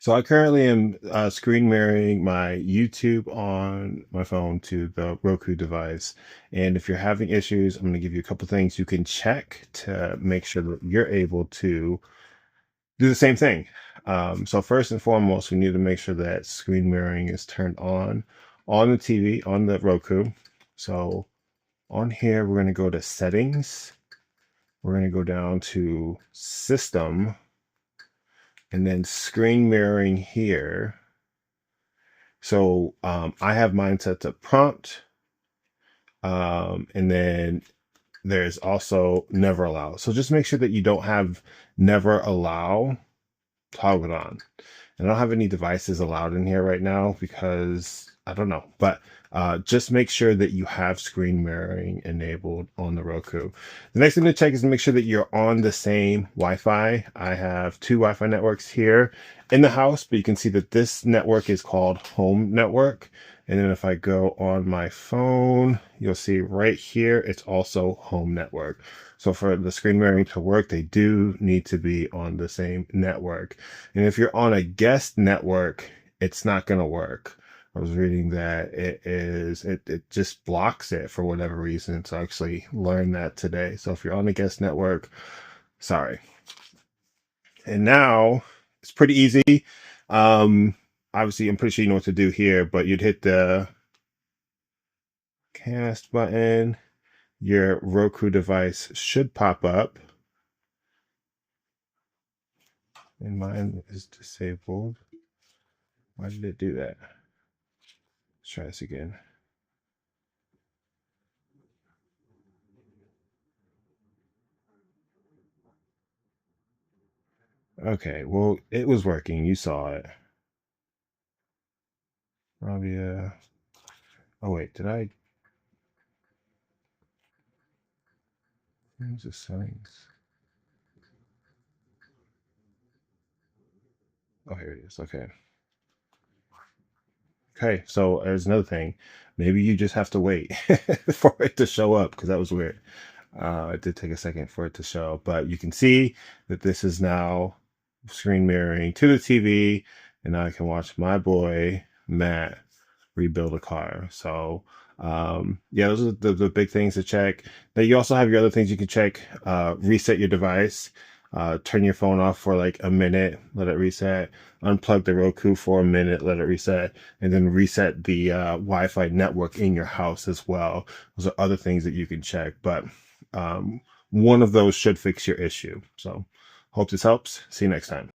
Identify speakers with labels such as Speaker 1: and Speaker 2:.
Speaker 1: So I currently am screen mirroring my YouTube on my phone to the Roku device. And if you're having issues, I'm going to give you a couple things you can check to make sure that you're able to do the same thing. So first and foremost, we need to make sure that screen mirroring is turned on the TV, on the Roku. So on here, we're going to go to settings. We're going to go down to system and then screen mirroring here. So I have mine set to prompt, and then there's also never allow. So just make sure that you don't have never allow toggled on. And I don't have any devices allowed in here right now because I don't know, but just make sure that you have screen mirroring enabled on the Roku. The next thing to check is to make sure that you're on the same Wi-Fi. I have two Wi-Fi networks here in the house, but you can see that this network is called Home Network. And then if I go on my phone, you'll see right here, it's also Home Network. So for the screen mirroring to work, they do need to be on the same network. And if you're on a guest network, it's not going to work. I was reading that it just blocks it for whatever reason. So I actually learned that today. So if you're on a guest network, sorry. And now it's pretty easy. Obviously, I'm pretty sure you know what to do here, but you'd hit the cast button. Your Roku device should pop up. And mine is disabled. Why did it do that? Let's try this again. Okay, well, it was working. You saw it. Probably, oh wait, did I? Where's the settings? Oh, here it is. Okay. Okay, so there's another thing. Maybe you just have to wait for it to show up because that was weird. It did take a second for it to show, but you can see that this is now screen mirroring to the TV, and now I can watch my boy Matt rebuild a car. So yeah, those are the big things to check. Now you also have your other things you can check. Reset your device. Turn your phone off for like a minute, let it reset. Unplug the Roku for a minute, let it reset, and then reset the Wi-Fi network in your house as well. Those are other things that you can check, but one of those should fix your issue. So hope this helps. See you next time.